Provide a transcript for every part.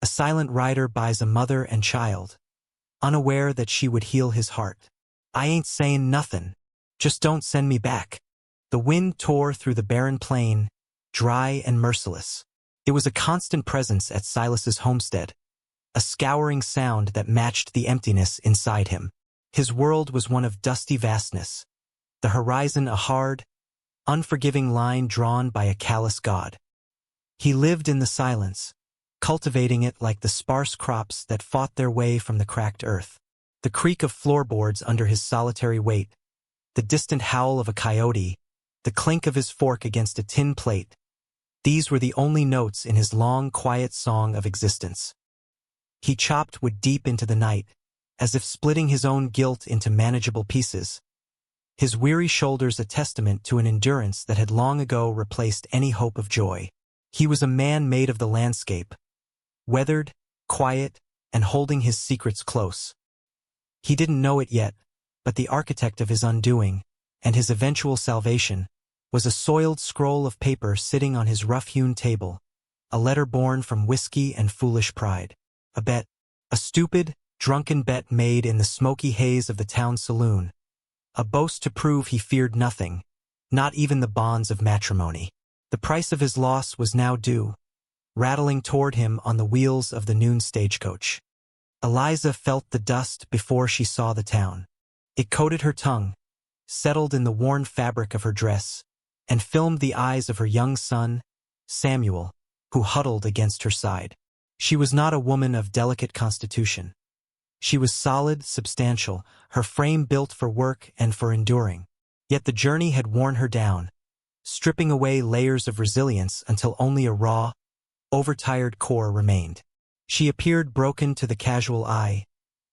A silent rider buys a mother and child, unaware that she would heal his heart. I ain't saying nothin'. Just don't send me back. The wind tore through the barren plain, dry and merciless. It was a constant presence at Silas's homestead, a scouring sound that matched the emptiness inside him. His world was one of dusty vastness, the horizon a hard, unforgiving line drawn by a callous god. He lived in the silence, cultivating it like the sparse crops that fought their way from the cracked earth. The creak of floorboards under his solitary weight, the distant howl of a coyote, the clink of his fork against a tin plate, these were the only notes in his long, quiet song of existence. He chopped wood deep into the night, as if splitting his own guilt into manageable pieces, his weary shoulders a testament to an endurance that had long ago replaced any hope of joy. He was a man made of the landscape, weathered, quiet, and holding his secrets close. He didn't know it yet, but the architect of his undoing, and his eventual salvation, was a soiled scroll of paper sitting on his rough-hewn table, a letter born from whiskey and foolish pride. A bet, a stupid, drunken bet made in the smoky haze of the town saloon, a boast to prove he feared nothing, not even the bonds of matrimony. The price of his loss was now due, rattling toward him on the wheels of the noon stagecoach. Eliza felt the dust before she saw the town. It coated her tongue, settled in the worn fabric of her dress, and filmed the eyes of her young son, Samuel, who huddled against her side. She was not a woman of delicate constitution. She was solid, substantial, her frame built for work and for enduring. Yet the journey had worn her down, stripping away layers of resilience until only a raw, overtired core remained. She appeared broken to the casual eye,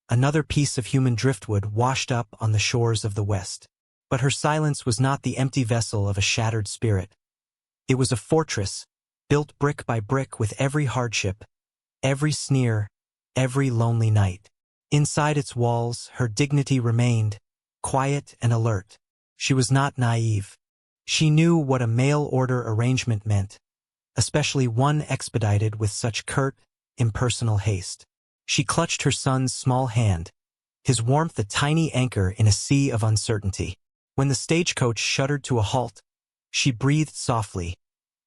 another piece of human driftwood washed up on the shores of the West. But her silence was not the empty vessel of a shattered spirit. It was a fortress, built brick by brick with every hardship, every sneer, every lonely night. Inside its walls, her dignity remained, quiet and alert. She was not naive. She knew what a mail-order arrangement meant, especially one expedited with such curt, impersonal haste. She clutched her son's small hand, his warmth a tiny anchor in a sea of uncertainty. When the stagecoach shuddered to a halt, she breathed softly,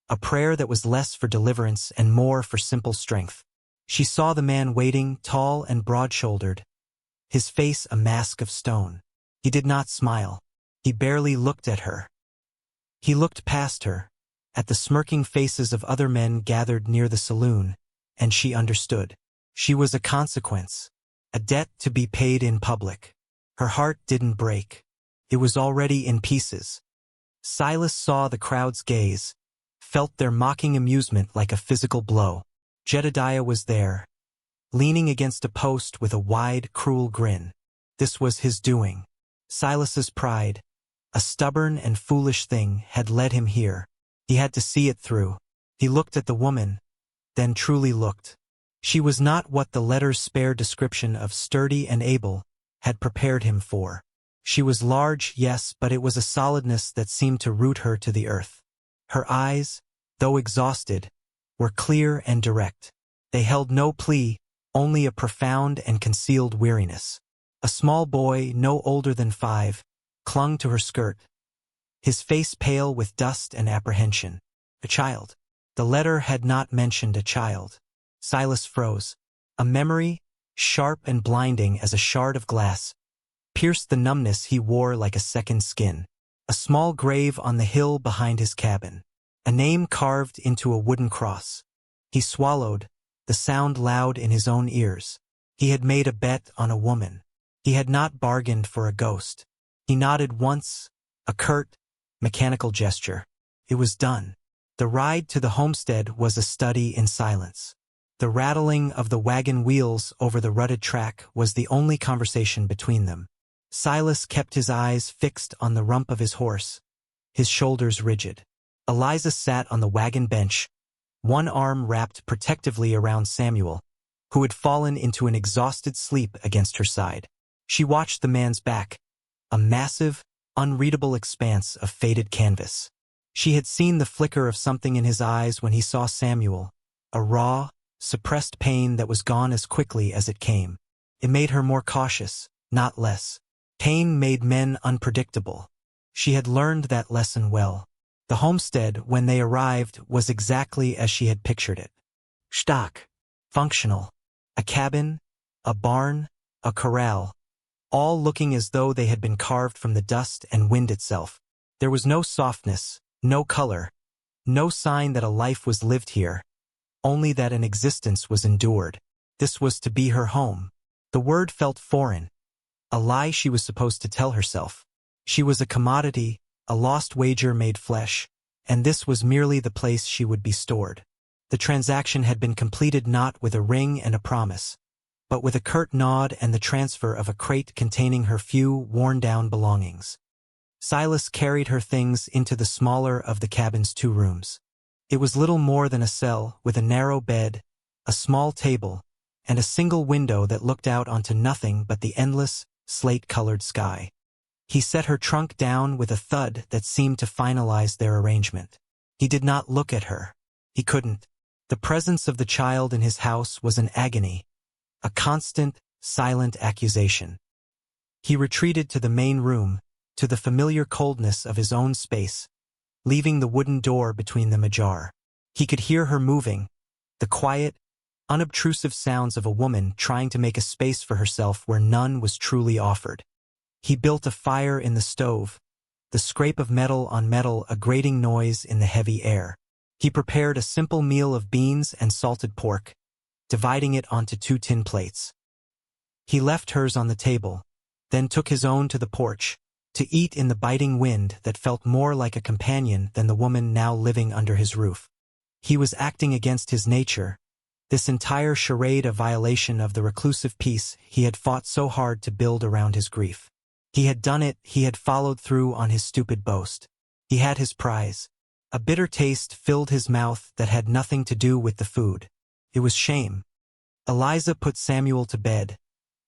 a prayer that was less for deliverance and more for simple strength. She saw the man waiting, tall and broad-shouldered, his face a mask of stone. He did not smile. He barely looked at her. He looked past her, at the smirking faces of other men gathered near the saloon, and she understood. She was a consequence, a debt to be paid in public. Her heart didn't break. It was already in pieces. Silas saw the crowd's gaze, felt their mocking amusement like a physical blow. Jedediah was there, leaning against a post with a wide, cruel grin. This was his doing. Silas's pride, a stubborn and foolish thing, had led him here. He had to see it through. He looked at the woman, then truly looked. She was not what the letter's spare description of sturdy and able had prepared him for. She was large, yes, but it was a solidness that seemed to root her to the earth. Her eyes, though exhausted, were clear and direct. They held no plea, only a profound and concealed weariness. A small boy, no older than 5, clung to her skirt, his face pale with dust and apprehension. A child. The letter had not mentioned a child. Silas froze. A memory, sharp and blinding as a shard of glass, pierced the numbness he wore like a second skin. A small grave on the hill behind his cabin. A name carved into a wooden cross. He swallowed, the sound loud in his own ears. He had made a bet on a woman. He had not bargained for a ghost. He nodded once, a curt, mechanical gesture. It was done. The ride to the homestead was a study in silence. The rattling of the wagon wheels over the rutted track was the only conversation between them. Silas kept his eyes fixed on the rump of his horse, his shoulders rigid. Eliza sat on the wagon bench, one arm wrapped protectively around Samuel, who had fallen into an exhausted sleep against her side. She watched the man's back, a massive, unreadable expanse of faded canvas. She had seen the flicker of something in his eyes when he saw Samuel, a raw, suppressed pain that was gone as quickly as it came. It made her more cautious, not less. Pain made men unpredictable. She had learned that lesson well. The homestead, when they arrived, was exactly as she had pictured it. Stock. Functional. A cabin, a barn, a corral, all looking as though they had been carved from the dust and wind itself. There was no softness, no color, no sign that a life was lived here, only that an existence was endured. This was to be her home. The word felt foreign, a lie she was supposed to tell herself. She was a commodity, a lost wager made flesh, and this was merely the place she would be stored. The transaction had been completed not with a ring and a promise, but with a curt nod and the transfer of a crate containing her few, worn-down belongings. Silas carried her things into the smaller of the cabin's 2 rooms. It was little more than a cell, with a narrow bed, a small table, and a single window that looked out onto nothing but the endless, slate-colored sky. He set her trunk down with a thud that seemed to finalize their arrangement. He did not look at her. He couldn't. The presence of the child in his house was an agony, a constant, silent accusation. He retreated to the main room, to the familiar coldness of his own space, leaving the wooden door between them ajar. He could hear her moving, the quiet, unobtrusive sounds of a woman trying to make a space for herself where none was truly offered. He built a fire in the stove, the scrape of metal on metal a grating noise in the heavy air. He prepared a simple meal of beans and salted pork, dividing it onto 2 tin plates. He left hers on the table, then took his own to the porch, to eat in the biting wind that felt more like a companion than the woman now living under his roof. He was acting against his nature, this entire charade a violation of the reclusive peace he had fought so hard to build around his grief. He had done it, he had followed through on his stupid boast. He had his prize. A bitter taste filled his mouth that had nothing to do with the food. It was shame. Eliza put Samuel to bed,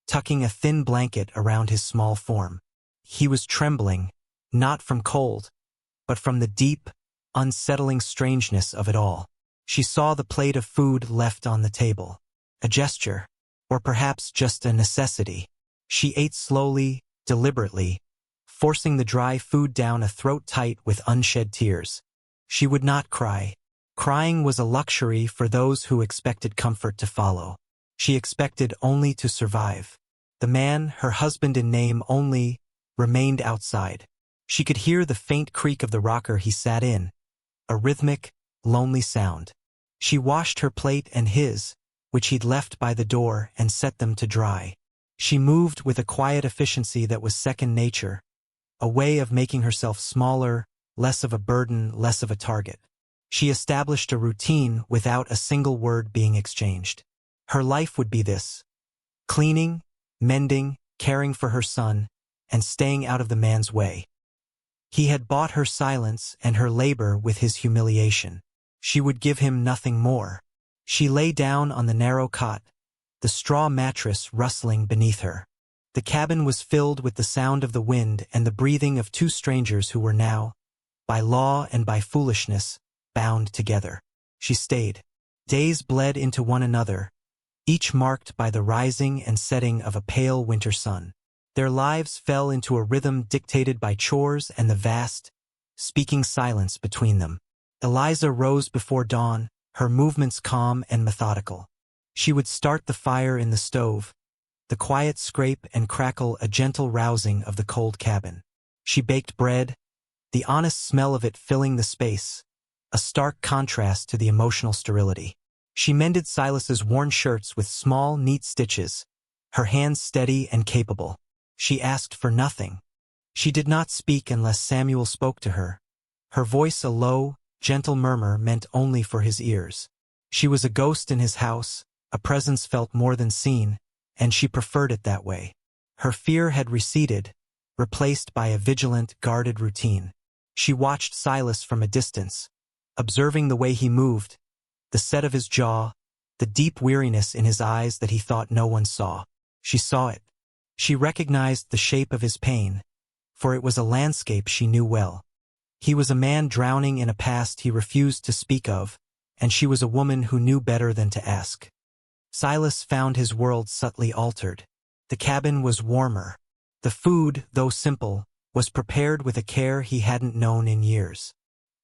tucking a thin blanket around his small form. He was trembling, not from cold, but from the deep, unsettling strangeness of it all. She saw the plate of food left on the table. A gesture, or perhaps just a necessity. She ate slowly, deliberately, forcing the dry food down a throat tight with unshed tears. She would not cry. Crying was a luxury for those who expected comfort to follow. She expected only to survive. The man, her husband in name only, remained outside. She could hear the faint creak of the rocker he sat in, a rhythmic, lonely sound. She washed her plate and his, which he'd left by the door, and set them to dry. She moved with a quiet efficiency that was second nature, a way of making herself smaller, less of a burden, less of a target. She established a routine without a single word being exchanged. Her life would be this: cleaning, mending, caring for her son, and staying out of the man's way. He had bought her silence and her labor with his humiliation. She would give him nothing more. She lay down on the narrow cot, the straw mattress rustling beneath her. The cabin was filled with the sound of the wind and the breathing of 2 strangers who were now, by law and by foolishness, bound together. She stayed. Days bled into one another, each marked by the rising and setting of a pale winter sun. Their lives fell into a rhythm dictated by chores and the vast, speaking silence between them. Eliza rose before dawn, her movements calm and methodical. She would start the fire in the stove, the quiet scrape and crackle a gentle rousing of the cold cabin. She baked bread, the honest smell of it filling the space, a stark contrast to the emotional sterility. She mended Silas's worn shirts with small, neat stitches, her hands steady and capable. She asked for nothing. She did not speak unless Samuel spoke to her, her voice a low, gentle murmur meant only for his ears. She was a ghost in his house, a presence felt more than seen, and she preferred it that way. Her fear had receded, replaced by a vigilant, guarded routine. She watched Silas from a distance, observing the way he moved, the set of his jaw, the deep weariness in his eyes that he thought no one saw. She saw it. She recognized the shape of his pain, for it was a landscape she knew well. He was a man drowning in a past he refused to speak of, and she was a woman who knew better than to ask. Silas found his world subtly altered. The cabin was warmer. The food, though simple, was prepared with a care he hadn't known in years.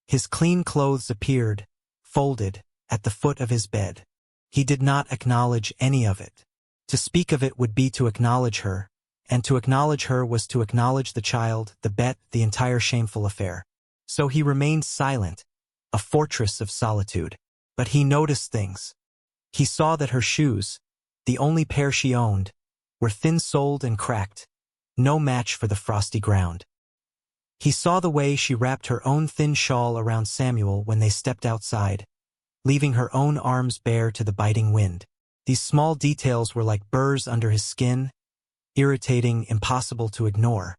His clean clothes appeared, folded, at the foot of his bed. He did not acknowledge any of it. To speak of it would be to acknowledge her, and to acknowledge her was to acknowledge the child, the bet, the entire shameful affair. So he remained silent, a fortress of solitude. But he noticed things. He saw that her shoes, the only pair she owned, were thin-soled and cracked, no match for the frosty ground. He saw the way she wrapped her own thin shawl around Samuel when they stepped outside, leaving her own arms bare to the biting wind. These small details were like burrs under his skin, irritating, impossible to ignore.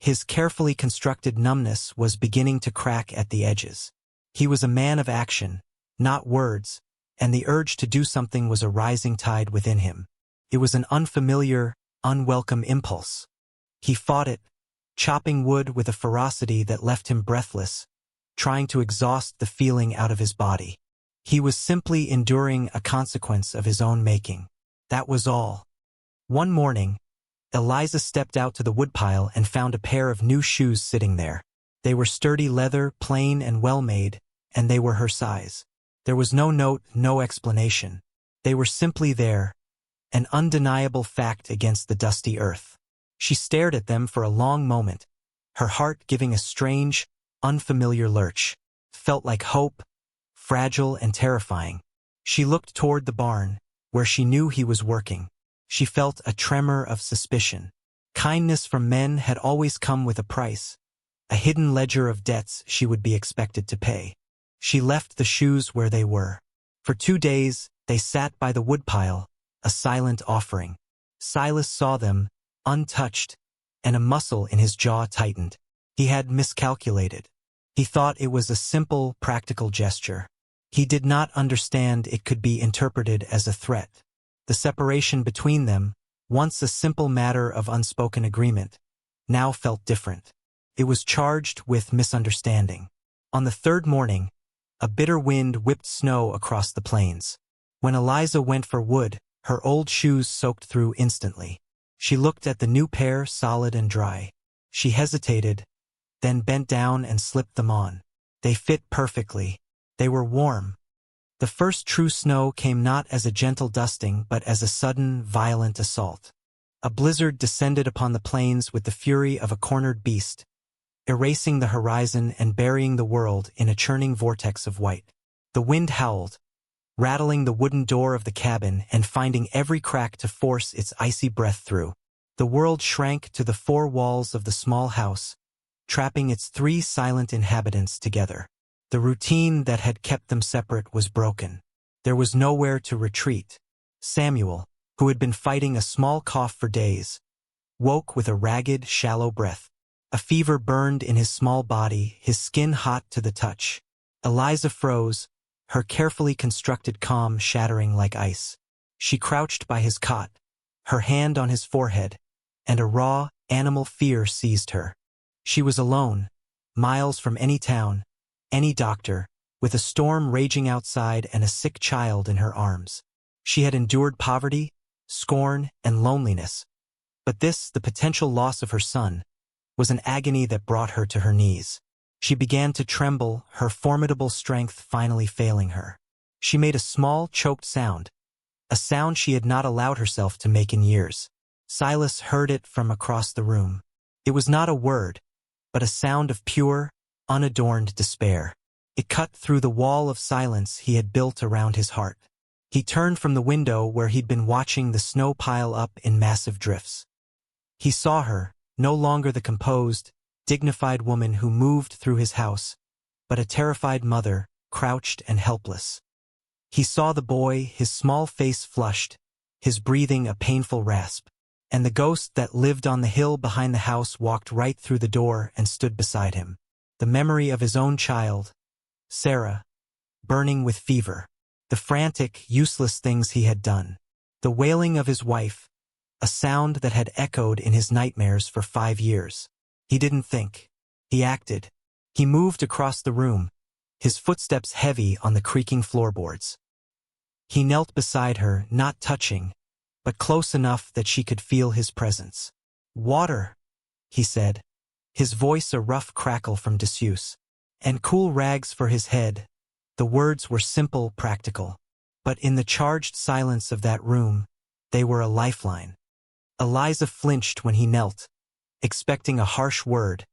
His carefully constructed numbness was beginning to crack at the edges. He was a man of action, not words, and the urge to do something was a rising tide within him. It was an unfamiliar, unwelcome impulse. He fought it, chopping wood with a ferocity that left him breathless, trying to exhaust the feeling out of his body. He was simply enduring a consequence of his own making. That was all. One morning, Eliza stepped out to the woodpile and found a pair of new shoes sitting there. They were sturdy leather, plain and well-made, and they were her size. There was no note, no explanation. They were simply there, an undeniable fact against the dusty earth. She stared at them for a long moment, her heart giving a strange, unfamiliar lurch. Felt like hope, fragile and terrifying. She looked toward the barn, where she knew he was working. She felt a tremor of suspicion. Kindness from men had always come with a price, a hidden ledger of debts she would be expected to pay. She left the shoes where they were. For 2 days, they sat by the woodpile, a silent offering. Silas saw them, untouched, and a muscle in his jaw tightened. He had miscalculated. He thought it was a simple, practical gesture. He did not understand it could be interpreted as a threat. The separation between them, once a simple matter of unspoken agreement, now felt different. It was charged with misunderstanding. On the third morning, a bitter wind whipped snow across the plains. When Eliza went for wood, her old shoes soaked through instantly. She looked at the new pair, solid and dry. She hesitated, then bent down and slipped them on. They fit perfectly. They were warm. The first true snow came not as a gentle dusting but as a sudden, violent assault. A blizzard descended upon the plains with the fury of a cornered beast, erasing the horizon and burying the world in a churning vortex of white. The wind howled, rattling the wooden door of the cabin and finding every crack to force its icy breath through. The world shrank to the 4 walls of the small house, trapping its 3 silent inhabitants together. The routine that had kept them separate was broken. There was nowhere to retreat. Samuel, who had been fighting a small cough for days, woke with a ragged, shallow breath. A fever burned in his small body, his skin hot to the touch. Eliza froze, her carefully constructed calm shattering like ice. She crouched by his cot, her hand on his forehead, and a raw, animal fear seized her. She was alone, miles from any town, any doctor, with a storm raging outside and a sick child in her arms. She had endured poverty, scorn, and loneliness. But this, the potential loss of her son, was an agony that brought her to her knees. She began to tremble, her formidable strength finally failing her. She made a small, choked sound, a sound she had not allowed herself to make in years. Silas heard it from across the room. It was not a word, but a sound of pure, unadorned despair. It cut through the wall of silence he had built around his heart. He turned from the window where he'd been watching the snow pile up in massive drifts. He saw her, no longer the composed, dignified woman who moved through his house, but a terrified mother, crouched and helpless. He saw the boy, his small face flushed, his breathing a painful rasp, and the ghost that lived on the hill behind the house walked right through the door and stood beside him. The memory of his own child, Sarah, burning with fever, the frantic, useless things he had done, the wailing of his wife, a sound that had echoed in his nightmares for 5 years. He didn't think. He acted. He moved across the room, his footsteps heavy on the creaking floorboards. He knelt beside her, not touching, but close enough that she could feel his presence. "Water," he said, his voice a rough crackle from disuse. "And cool rags for his head." The words were simple, practical. But in the charged silence of that room, they were a lifeline. Eliza flinched when he knelt, expecting a harsh word,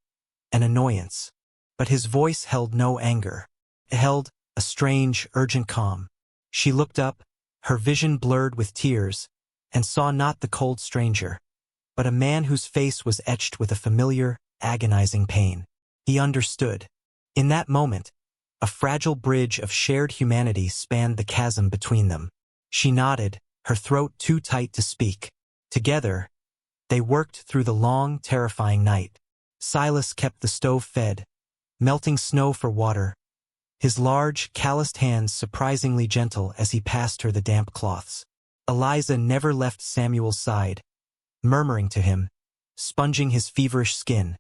an annoyance. But his voice held no anger. It held a strange, urgent calm. She looked up, her vision blurred with tears, and saw not the cold stranger, but a man whose face was etched with a familiar, agonizing pain. He understood. In that moment, a fragile bridge of shared humanity spanned the chasm between them. She nodded, her throat too tight to speak. Together, they worked through the long, terrifying night. Silas kept the stove fed, melting snow for water, his large, calloused hands surprisingly gentle as he passed her the damp cloths. Eliza never left Samuel's side, murmuring to him, sponging his feverish skin,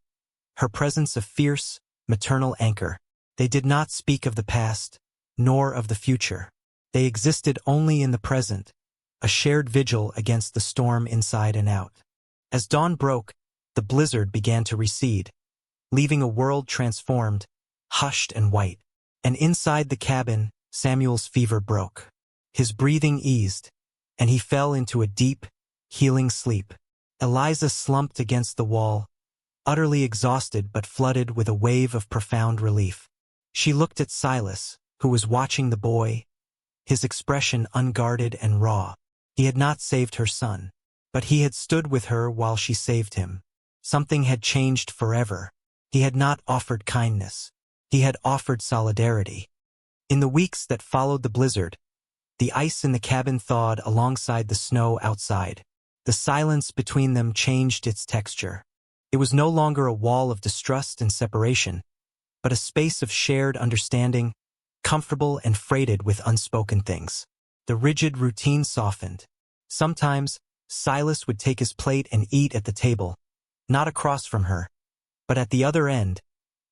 her presence a fierce, maternal anchor. They did not speak of the past, nor of the future. They existed only in the present, a shared vigil against the storm inside and out. As dawn broke, the blizzard began to recede, leaving a world transformed, hushed and white. And inside the cabin, Samuel's fever broke. His breathing eased, and he fell into a deep, healing sleep. Eliza slumped against the wall, utterly exhausted but flooded with a wave of profound relief. She looked at Silas, who was watching the boy, his expression unguarded and raw. He had not saved her son, but he had stood with her while she saved him. Something had changed forever. He had not offered kindness. He had offered solidarity. In the weeks that followed the blizzard, the ice in the cabin thawed alongside the snow outside. The silence between them changed its texture. It was no longer a wall of distrust and separation, but a space of shared understanding, comfortable and freighted with unspoken things. The rigid routine softened. Sometimes, Silas would take his plate and eat at the table, not across from her, but at the other end,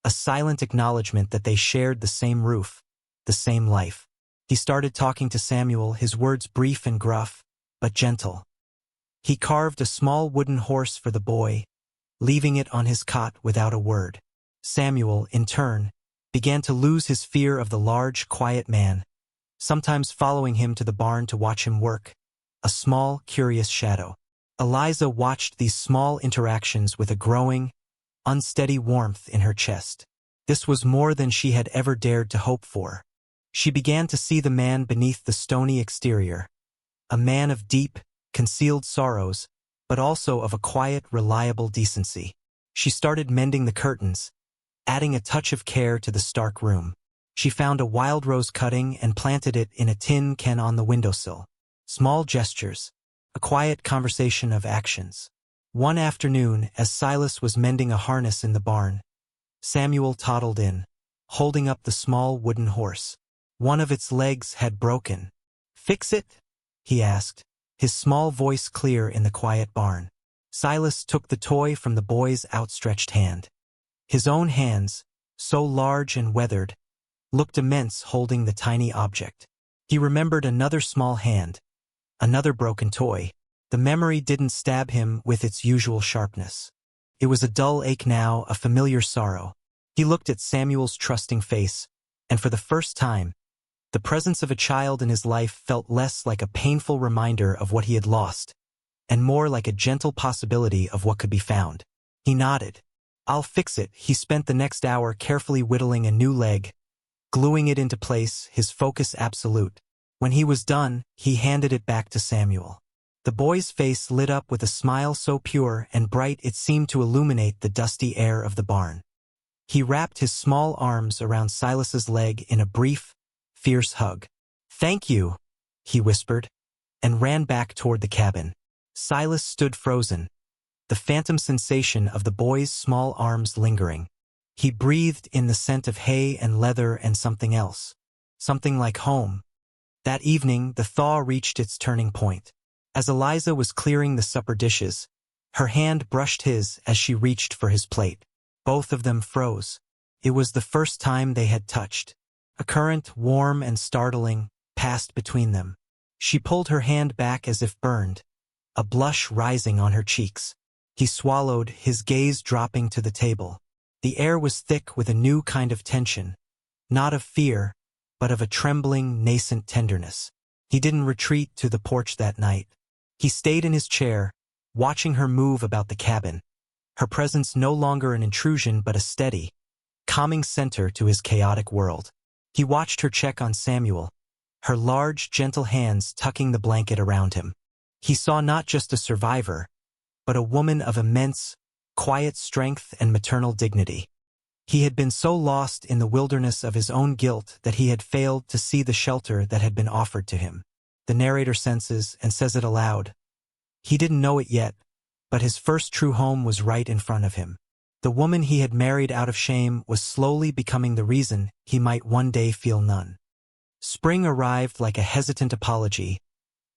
a silent acknowledgement that they shared the same roof, the same life. He started talking to Samuel, his words brief and gruff, but gentle. He carved a small wooden horse for the boy, leaving it on his cot without a word. Samuel, in turn, began to lose his fear of the large, quiet man, sometimes following him to the barn to watch him work, a small, curious shadow. Eliza watched these small interactions with a growing, unsteady warmth in her chest. This was more than she had ever dared to hope for. She began to see the man beneath the stony exterior, a man of deep, concealed sorrows, but also of a quiet, reliable decency. She started mending the curtains, adding a touch of care to the stark room. She found a wild rose cutting and planted it in a tin can on the windowsill. Small gestures, a quiet conversation of actions. One afternoon, as Silas was mending a harness in the barn, Samuel toddled in, holding up the small wooden horse. One of its legs had broken. "Fix it?" he asked, his small voice clear in the quiet barn. Silas took the toy from the boy's outstretched hand. His own hands, so large and weathered, looked immense holding the tiny object. He remembered another small hand, another broken toy. The memory didn't stab him with its usual sharpness. It was a dull ache now, a familiar sorrow. He looked at Samuel's trusting face, and for the first time, the presence of a child in his life felt less like a painful reminder of what he had lost, and more like a gentle possibility of what could be found. He nodded. "I'll fix it." He spent the next hour carefully whittling a new leg, gluing it into place, his focus absolute. When he was done, he handed it back to Samuel. The boy's face lit up with a smile so pure and bright it seemed to illuminate the dusty air of the barn. He wrapped his small arms around Silas's leg in a brief, fierce hug. "Thank you," he whispered, and ran back toward the cabin. Silas stood frozen, the phantom sensation of the boy's small arms lingering. He breathed in the scent of hay and leather and something else, something like home. That evening, the thaw reached its turning point. As Eliza was clearing the supper dishes, her hand brushed his as she reached for his plate. Both of them froze. It was the first time they had touched. A current, warm and startling, passed between them. She pulled her hand back as if burned, a blush rising on her cheeks. He swallowed, his gaze dropping to the table. The air was thick with a new kind of tension, not of fear, but of a trembling, nascent tenderness. He didn't retreat to the porch that night. He stayed in his chair, watching her move about the cabin, her presence no longer an intrusion but a steady, calming center to his chaotic world. He watched her check on Samuel, her large, gentle hands tucking the blanket around him. He saw not just a survivor, but a woman of immense, quiet strength and maternal dignity. He had been so lost in the wilderness of his own guilt that he had failed to see the shelter that had been offered to him. The narrator senses and says it aloud. He didn't know it yet, but his first true home was right in front of him. The woman he had married out of shame was slowly becoming the reason he might one day feel none. Spring arrived like a hesitant apology,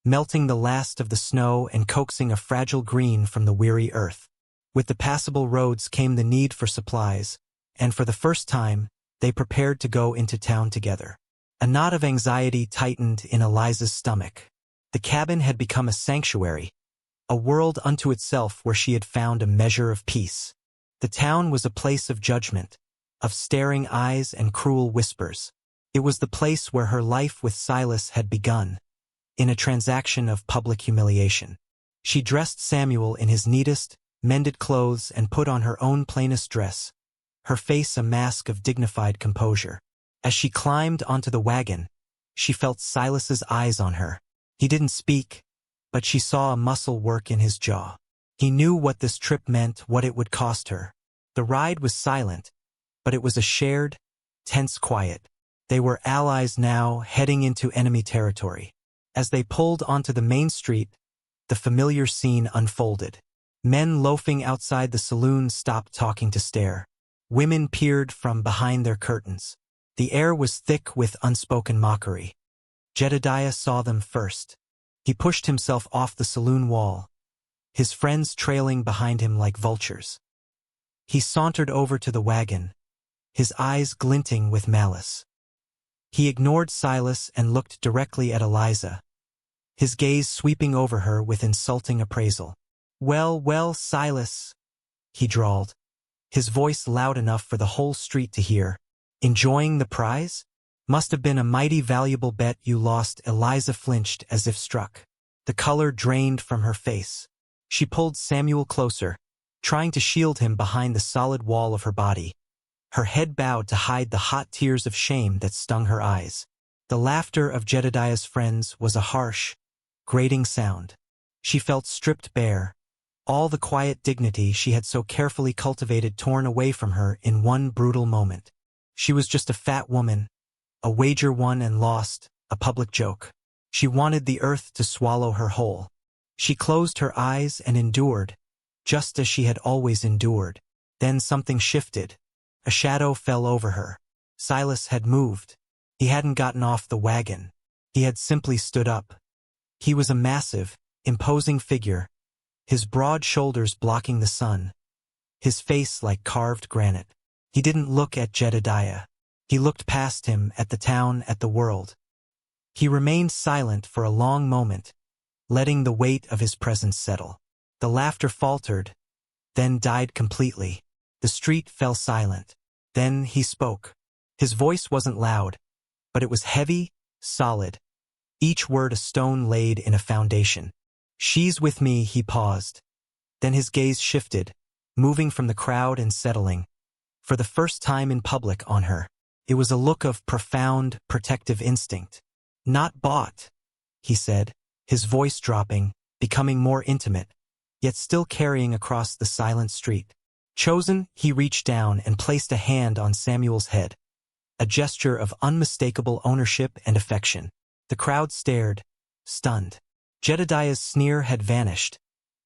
melting the last of the snow and coaxing a fragile green from the weary earth. With the passable roads came the need for supplies, and for the first time, they prepared to go into town together. A knot of anxiety tightened in Eliza's stomach. The cabin had become a sanctuary, a world unto itself where she had found a measure of peace. The town was a place of judgment, of staring eyes and cruel whispers. It was the place where her life with Silas had begun, in a transaction of public humiliation. She dressed Samuel in his neatest, mended clothes and put on her own plainest dress, her face a mask of dignified composure. As she climbed onto the wagon, she felt Silas's eyes on her. He didn't speak, but she saw a muscle work in his jaw. He knew what this trip meant, what it would cost her. The ride was silent, but it was a shared, tense quiet. They were allies now, heading into enemy territory. As they pulled onto the main street, the familiar scene unfolded. Men loafing outside the saloon stopped talking to stare. Women peered from behind their curtains. The air was thick with unspoken mockery. Jedediah saw them first. He pushed himself off the saloon wall, his friends trailing behind him like vultures. He sauntered over to the wagon, his eyes glinting with malice. He ignored Silas and looked directly at Eliza, his gaze sweeping over her with insulting appraisal. "Well, well, Silas," he drawled, his voice loud enough for the whole street to hear. "Enjoying the prize? Must have been a mighty valuable bet you lost." Eliza flinched as if struck. The color drained from her face. She pulled Samuel closer, trying to shield him behind the solid wall of her body. Her head bowed to hide the hot tears of shame that stung her eyes. The laughter of Jedediah's friends was a harsh, grating sound. She felt stripped bare, all the quiet dignity she had so carefully cultivated torn away from her in one brutal moment. She was just a fat woman, a wager won and lost, a public joke. She wanted the earth to swallow her whole. She closed her eyes and endured, just as she had always endured. Then something shifted. A shadow fell over her. Silas had moved. He hadn't gotten off the wagon. He had simply stood up. He was a massive, imposing figure, his broad shoulders blocking the sun, his face like carved granite. He didn't look at Jedediah. He looked past him, at the town, at the world. He remained silent for a long moment, letting the weight of his presence settle. The laughter faltered, then died completely. The street fell silent. Then he spoke. His voice wasn't loud, but it was heavy, solid, each word a stone laid in a foundation. "She's with me," he paused. Then his gaze shifted, moving from the crowd and settling, for the first time in public, on her. It was a look of profound, protective instinct. "Not bought," he said, his voice dropping, becoming more intimate, yet still carrying across the silent street. "Chosen." He reached down and placed a hand on Samuel's head, a gesture of unmistakable ownership and affection. The crowd stared, stunned. Jedediah's sneer had vanished,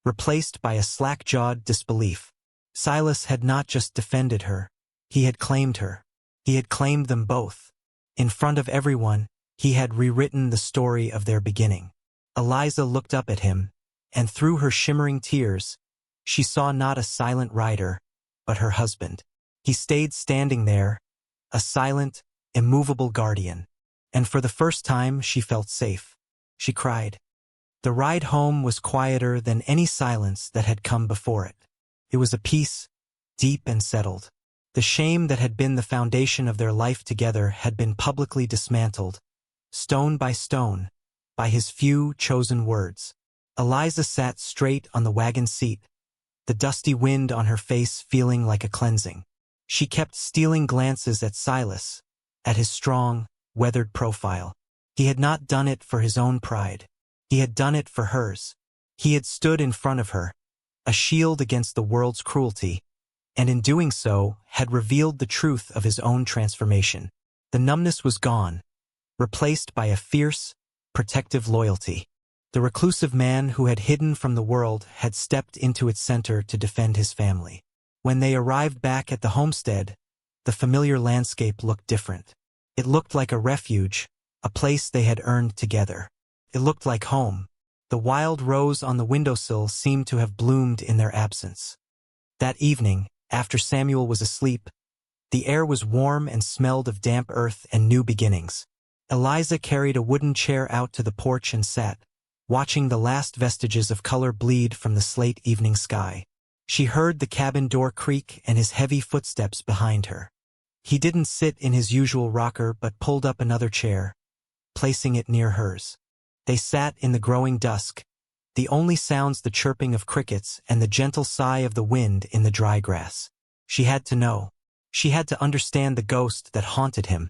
replaced by a slack-jawed disbelief. Silas had not just defended her, he had claimed her. He had claimed them both. In front of everyone, he had rewritten the story of their beginning. Eliza looked up at him, and through her shimmering tears, she saw not a silent rider, but her husband. He stayed standing there, a silent, immovable guardian. And for the first time, she felt safe. She cried. The ride home was quieter than any silence that had come before it. It was a peace, deep and settled. The shame that had been the foundation of their life together had been publicly dismantled, stone by stone, by his few chosen words. Eliza sat straight on the wagon seat, the dusty wind on her face feeling like a cleansing. She kept stealing glances at Silas, at his strong, weathered profile. He had not done it for his own pride. He had done it for hers. He had stood in front of her, a shield against the world's cruelty, and in doing so, had revealed the truth of his own transformation. The numbness was gone, replaced by a fierce, protective loyalty. The reclusive man who had hidden from the world had stepped into its center to defend his family. When they arrived back at the homestead, the familiar landscape looked different. It looked like a refuge, a place they had earned together. It looked like home. The wild rose on the windowsill seemed to have bloomed in their absence. That evening, after Samuel was asleep, the air was warm and smelled of damp earth and new beginnings. Eliza carried a wooden chair out to the porch and sat, watching the last vestiges of color bleed from the slate evening sky. She heard the cabin door creak and his heavy footsteps behind her. He didn't sit in his usual rocker but pulled up another chair, placing it near hers. They sat in the growing dusk, the only sounds the chirping of crickets and the gentle sigh of the wind in the dry grass. She had to know. She had to understand the ghost that haunted him,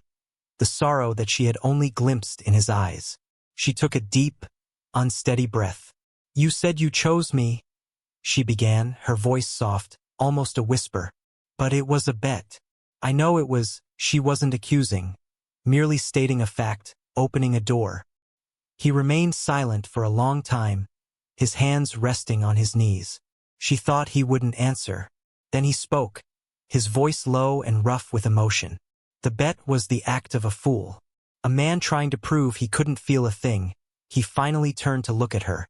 the sorrow that she had only glimpsed in his eyes. She took a deep, unsteady breath. "You said you chose me," she began, her voice soft, almost a whisper. "But it was a bet." "I know it was." She wasn't accusing, merely stating a fact, opening a door. He remained silent for a long time, his hands resting on his knees. She thought he wouldn't answer. Then he spoke, his voice low and rough with emotion. "The bet was the act of a fool. A man trying to prove he couldn't feel a thing." He finally turned to look at her,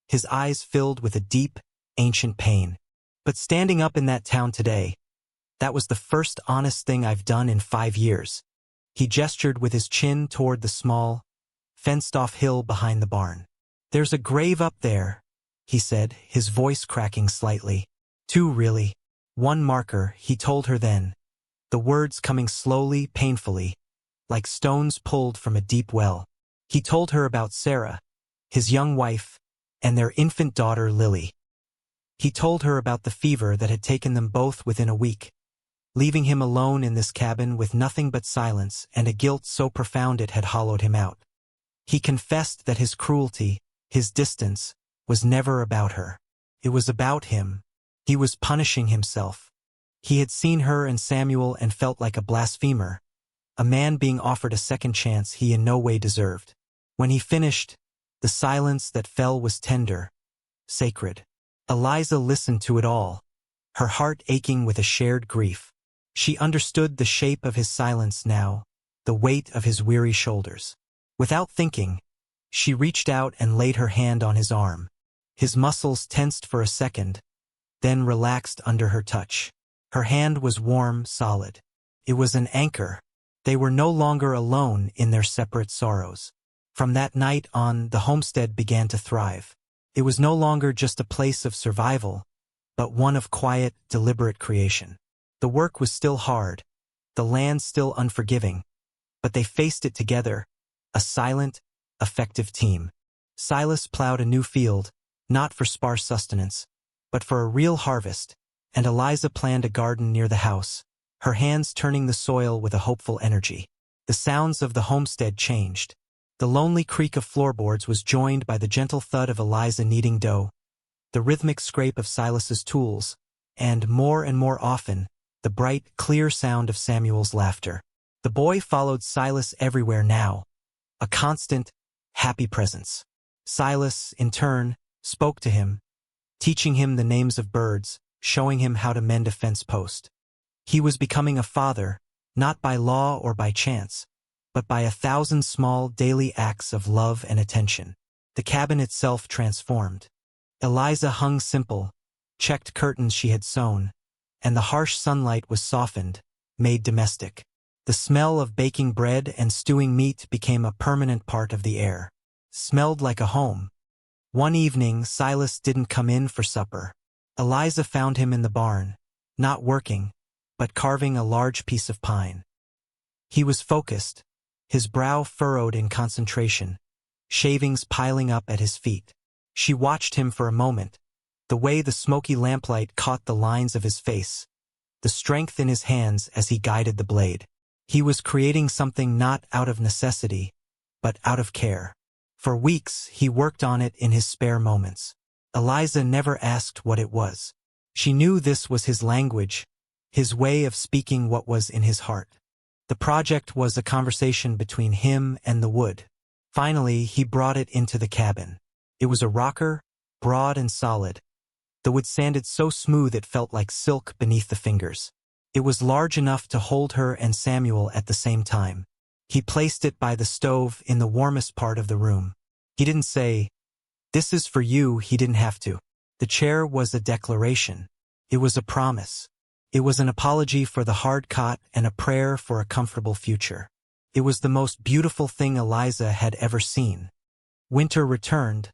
his eyes filled with a deep, ancient pain. "But standing up in that town today, that was the first honest thing I've done in 5 years." He gestured with his chin toward the small, fenced-off hill behind the barn. "There's a grave up there," he said, his voice cracking slightly. "Two, really. One marker," he told her then, the words coming slowly, painfully, like stones pulled from a deep well. He told her about Sarah, his young wife, and their infant daughter Lily. He told her about the fever that had taken them both within a week, leaving him alone in this cabin with nothing but silence and a guilt so profound it had hollowed him out. He confessed that his cruelty, his distance, was never about her. It was about him. He was punishing himself. He had seen her and Samuel and felt like a blasphemer, a man being offered a second chance he in no way deserved. When he finished, the silence that fell was tender, sacred. Eliza listened to it all, her heart aching with a shared grief. She understood the shape of his silence now, the weight of his weary shoulders. Without thinking, she reached out and laid her hand on his arm. His muscles tensed for a second, then relaxed under her touch. Her hand was warm, solid. It was an anchor. They were no longer alone in their separate sorrows. From that night on, the homestead began to thrive. It was no longer just a place of survival, but one of quiet, deliberate creation. The work was still hard, the land still unforgiving, but they faced it together, a silent, effective team. Silas plowed a new field, not for sparse sustenance, but for a real harvest, and Eliza planned a garden near the house, her hands turning the soil with a hopeful energy. The sounds of the homestead changed. The lonely creak of floorboards was joined by the gentle thud of Eliza kneading dough, the rhythmic scrape of Silas's tools, and more often, the bright, clear sound of Samuel's laughter. The boy followed Silas everywhere now, a constant, happy presence. Silas, in turn, spoke to him, teaching him the names of birds, showing him how to mend a fence post. He was becoming a father, not by law or by chance, but by 1,000 small daily acts of love and attention. The cabin itself transformed. Eliza hung simple, checked curtains she had sewn, and the harsh sunlight was softened, made domestic. The smell of baking bread and stewing meat became a permanent part of the air. Smelled like a home. One evening, Silas didn't come in for supper. Eliza found him in the barn, not working, but carving a large piece of pine. He was focused, his brow furrowed in concentration, shavings piling up at his feet. She watched him for a moment, the way the smoky lamplight caught the lines of his face, the strength in his hands as he guided the blade. He was creating something not out of necessity, but out of care. For weeks, he worked on it in his spare moments. Eliza never asked what it was. She knew this was his language, his way of speaking what was in his heart. The project was a conversation between him and the wood. Finally, he brought it into the cabin. It was a rocker, broad and solid. The wood sanded so smooth it felt like silk beneath the fingers. It was large enough to hold her and Samuel at the same time. He placed it by the stove in the warmest part of the room. He didn't say, "This is for you," he didn't have to. The chair was a declaration. It was a promise. It was an apology for the hard cot and a prayer for a comfortable future. It was the most beautiful thing Eliza had ever seen. Winter returned,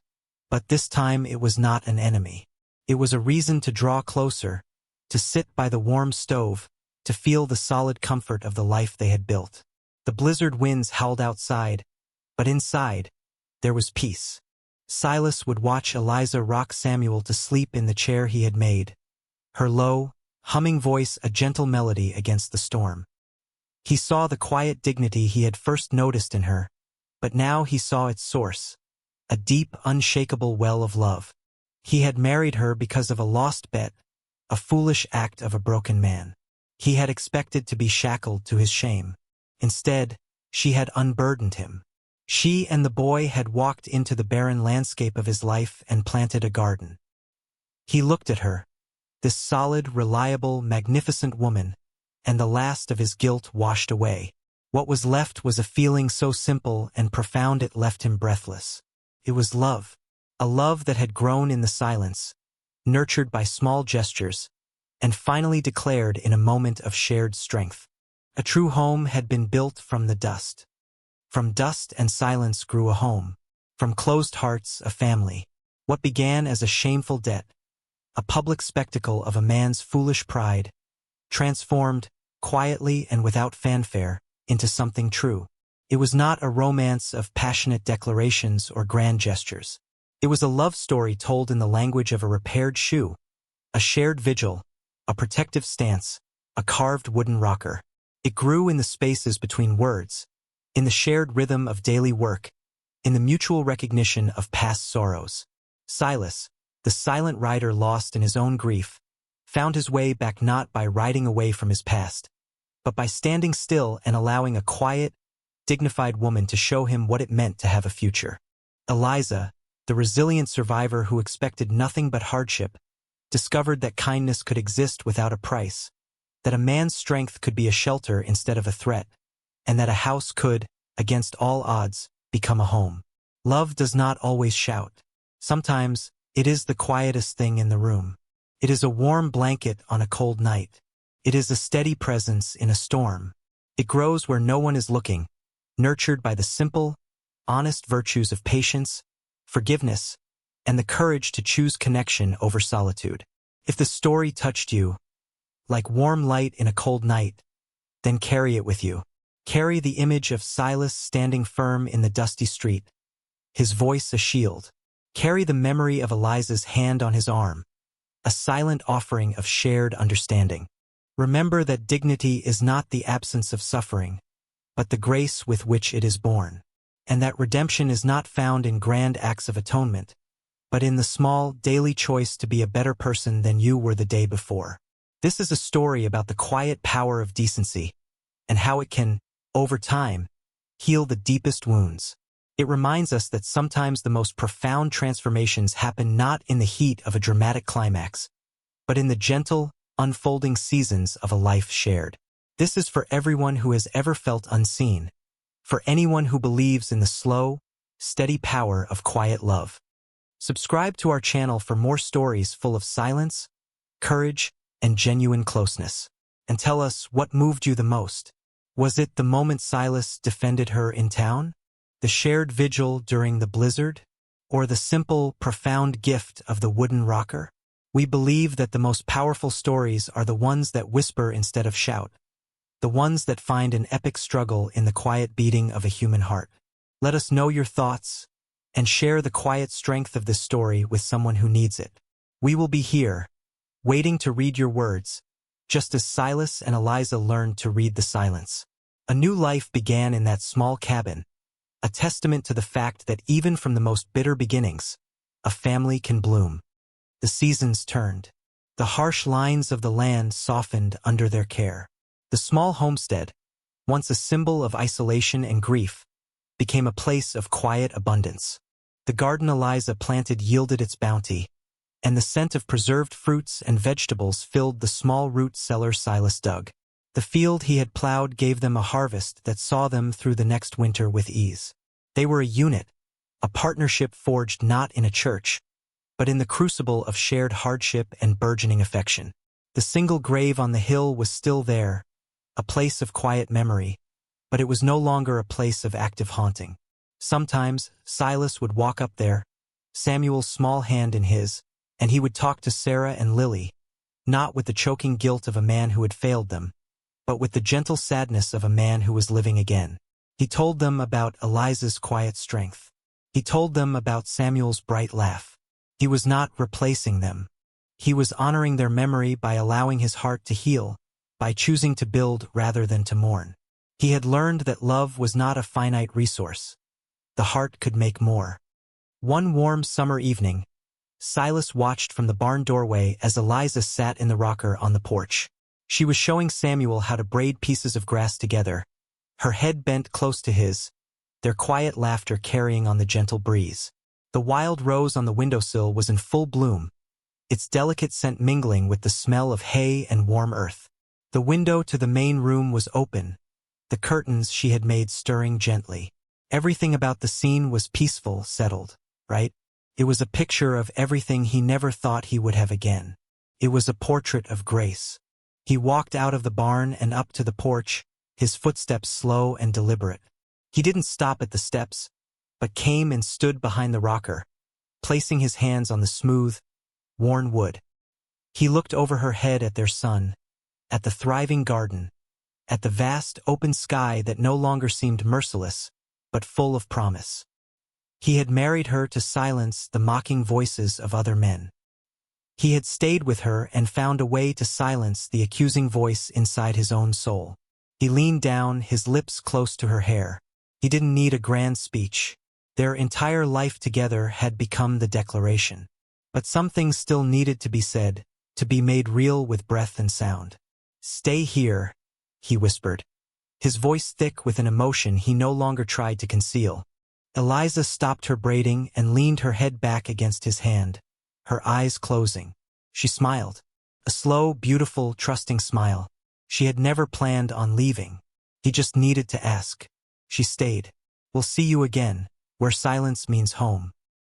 but this time it was not an enemy. It was a reason to draw closer, to sit by the warm stove, to feel the solid comfort of the life they had built. The blizzard winds howled outside, but inside, there was peace. Silas would watch Eliza rock Samuel to sleep in the chair he had made, her low, humming voice a gentle melody against the storm. He saw the quiet dignity he had first noticed in her, but now he saw its source, a deep, unshakable well of love. He had married her because of a lost bet, a foolish act of a broken man. He had expected to be shackled to his shame. Instead, she had unburdened him. She and the boy had walked into the barren landscape of his life and planted a garden. He looked at her, this solid, reliable, magnificent woman, and the last of his guilt washed away. What was left was a feeling so simple and profound it left him breathless. It was love, a love that had grown in the silence, nurtured by small gestures, and finally declared in a moment of shared strength. A true home had been built from the dust. From dust and silence grew a home. From closed hearts, a family. What began as a shameful debt, a public spectacle of a man's foolish pride, transformed, quietly and without fanfare, into something true. It was not a romance of passionate declarations or grand gestures. It was a love story told in the language of a repaired shoe, a shared vigil, a protective stance, a carved wooden rocker. It grew in the spaces between words, in the shared rhythm of daily work, in the mutual recognition of past sorrows. Silas, the silent rider lost in his own grief, found his way back not by riding away from his past, but by standing still and allowing a quiet, dignified woman to show him what it meant to have a future. Eliza, the resilient survivor who expected nothing but hardship, discovered that kindness could exist without a price, that a man's strength could be a shelter instead of a threat, and that a house could, against all odds, become a home. Love does not always shout. Sometimes, it is the quietest thing in the room. It is a warm blanket on a cold night. It is a steady presence in a storm. It grows where no one is looking, nurtured by the simple, honest virtues of patience, forgiveness, and the courage to choose connection over solitude. If the story touched you, like warm light in a cold night, then carry it with you. Carry the image of Silas standing firm in the dusty street, his voice a shield. Carry the memory of Eliza's hand on his arm, a silent offering of shared understanding. Remember that dignity is not the absence of suffering, but the grace with which it is born, and that redemption is not found in grand acts of atonement, but in the small, daily choice to be a better person than you were the day before. This is a story about the quiet power of decency, and how it can, over time, heal the deepest wounds. It reminds us that sometimes the most profound transformations happen not in the heat of a dramatic climax, but in the gentle, unfolding seasons of a life shared. This is for everyone who has ever felt unseen, for anyone who believes in the slow, steady power of quiet love. Subscribe to our channel for more stories full of silence, courage, and genuine closeness. And tell us what moved you the most. Was it the moment Silas defended her in town? The shared vigil during the blizzard? Or the simple, profound gift of the wooden rocker? We believe that the most powerful stories are the ones that whisper instead of shout, the ones that find an epic struggle in the quiet beating of a human heart. Let us know your thoughts, and share the quiet strength of this story with someone who needs it. We will be here, waiting to read your words, just as Silas and Eliza learned to read the silence. A new life began in that small cabin, a testament to the fact that even from the most bitter beginnings, a family can bloom. The seasons turned. The harsh lines of the land softened under their care. The small homestead, once a symbol of isolation and grief, became a place of quiet abundance. The garden Eliza planted yielded its bounty, and the scent of preserved fruits and vegetables filled the small root cellar Silas dug. The field he had plowed gave them a harvest that saw them through the next winter with ease. They were a unit, a partnership forged not in a church, but in the crucible of shared hardship and burgeoning affection. The single grave on the hill was still there, a place of quiet memory, but it was no longer a place of active haunting. Sometimes, Silas would walk up there, Samuel's small hand in his, and he would talk to Sarah and Lily, not with the choking guilt of a man who had failed them, but with the gentle sadness of a man who was living again. He told them about Eliza's quiet strength. He told them about Samuel's bright laugh. He was not replacing them. He was honoring their memory by allowing his heart to heal, by choosing to build rather than to mourn. He had learned that love was not a finite resource. The heart could make more. One warm summer evening, Silas watched from the barn doorway as Eliza sat in the rocker on the porch. She was showing Samuel how to braid pieces of grass together, her head bent close to his, their quiet laughter carrying on the gentle breeze. The wild rose on the windowsill was in full bloom, its delicate scent mingling with the smell of hay and warm earth. The window to the main room was open, the curtains she had made stirring gently. Everything about the scene was peaceful, settled, right? It was a picture of everything he never thought he would have again. It was a portrait of grace. He walked out of the barn and up to the porch, his footsteps slow and deliberate. He didn't stop at the steps, but came and stood behind the rocker, placing his hands on the smooth, worn wood. He looked over her head at their son, at the thriving garden, at the vast open sky that no longer seemed merciless, but full of promise. He had married her to silence the mocking voices of other men. He had stayed with her and found a way to silence the accusing voice inside his own soul. He leaned down, his lips close to her hair. He didn't need a grand speech. Their entire life together had become the declaration. But some things still needed to be said, to be made real with breath and sound. "Stay here," he whispered, his voice thick with an emotion he no longer tried to conceal. Eliza stopped her braiding and leaned her head back against his hand, her eyes closing. She smiled, a slow, beautiful, trusting smile. She had never planned on leaving. He just needed to ask. She stayed. "We'll see you again, where silence means home."